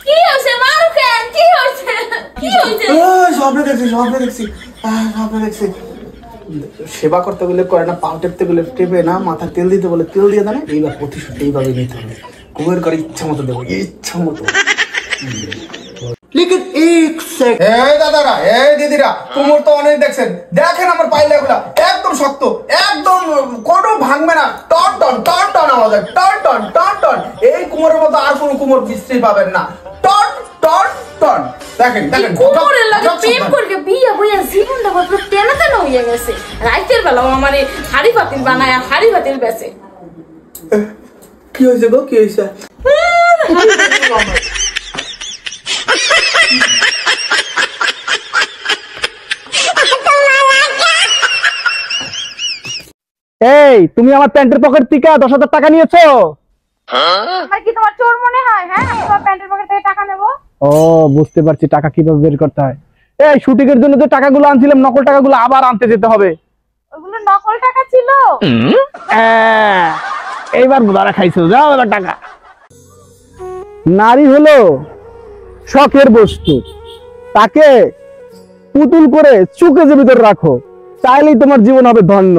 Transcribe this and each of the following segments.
কি হইছে মারুকেন? কি হইছে? কি হইছে? স্বপ্নে দেখছি সেবা করতে গেলে করে না, পাও টেপতে গেলে টেপে না, মাথা তেল দিতে বলে তেল দিয়ে দেয় না। এইবার প্রতিশোধ এইভাবে নিতে হবে। কুবের করে ইচ্ছা মতো দেবো, ইচ্ছা মতো। এই দাদারা, এই দিদিরা, কুমোর তো অনেক দেখছেন, দেখেন আমার পাইলাগুলা একদম শক্ত, একদম কোনো ভাঙবে না, টন টন টন টন আওয়াজ হয়, টন টন টন টন। এই কুমোরের মতো আর কোনো কুমোর বিশ্রী পাবেন না, টন টন টন। দেখেন দেখেন, কুমোরের লাগে প্রেম করকে বিয়ে হইয়া জীবনটা কত টেনা টেনা হইয়া গেছে। রাইতের বেলা আমারে হাড়ি পাতিল বানায় আর হাড়ি পাতিল বেচে। কি হয়েছে গো, কি হয়েছে? এই তুমি আমার প্যান্টের পকেট থেকে 10,000 টাকা নিয়েছো? আর কি তোমার চোর মনে হয়? হ্যাঁ, আমি তোমার প্যান্টের পকেট থেকে টাকা নেব? ও বুঝতে পারছি টাকা কিভাবে বের করতে হয়। এই শুটিং এর জন্য যে টাকাগুলো আনছিলাম, নকল টাকাগুলো আবার আনতে যেতে হবে। ওগুলো নকল টাকা ছিল? এইবার ধরা খাইছো, যাও এবার টাকা। নারী হলো শখের বস্তু, তাকে পুতুল করে চুকেজের ভিতর রাখো, তাইলেই তোমার জীবন হবে ধন্য।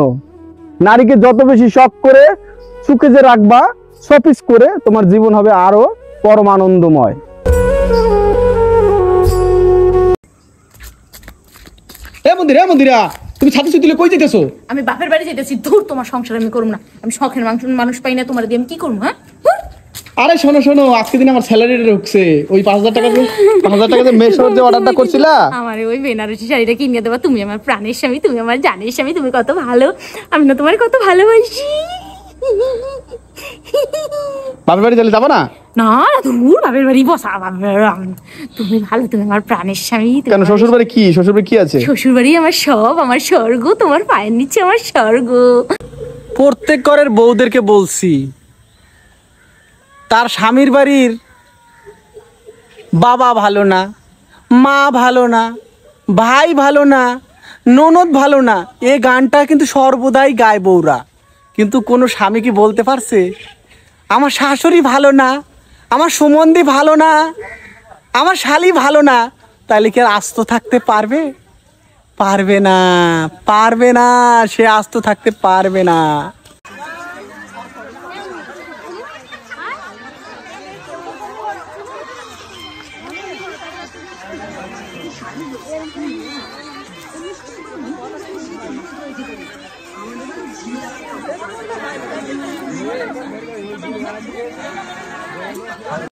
নারীকে যত বেশি শখ করে চুকেজে রাখবা, শপিস করে, তোমার জীবন হবে আরো পরম আনন্দময়। মন্দিরা, তুমি ছাতি তুলে কই যেতেছো? আমি বাপের বাড়ি যাইতেছি। ধুর, তোমার সংসার আমি করব না। আমি শখের মানুষ পাই না, তোমার দিয়ে আমি কি করব? হ্যাঁ, আরে শোনো, আজকে দিন আমার স্যালারিটা ঢুকছে, ওই 5,000 টাকা দিয়ে মেশোর যে অর্ডারটা করছিলা, আমার ওই বেনারসি শাড়িটা কিনে দেবা। তুমি আমার প্রাণের স্বামী, তুমি আমার জানের স্বামী, তুমি কত ভালো, আমি না তোমার কত ভালোবাসি। বাপের বাড়ি চলে যাবো না? না দূর, বাপের বাড়ি বসা। তুমি ভালো, তুমি আমার প্রাণের স্বামী। কেন, শ্বশুর বাড়ি কি আছে? শ্বশুর বাড়ি আমার সব, আমার স্বর্গ। তোমার পায়ের নিচে আমার স্বর্গ। প্রত্যেক ঘরের বউদেরকে বলছি, তার স্বামীর বাড়ির বাবা ভালো না, মা ভালো না, ভাই ভালো না, ননদ ভালো না, এই গানটা কিন্তু সর্বদাই গায় বউরা। কিন্তু কোনো স্বামী কি বলতে পারছে আমার শাশুড়ি ভালো না, আমার সুমন্দি ভালো না, আমার শালি ভালো না? তাহলে কি আর আস্ত থাকতে পারবে? পারবে না, সে আস্ত থাকতে পারবে না।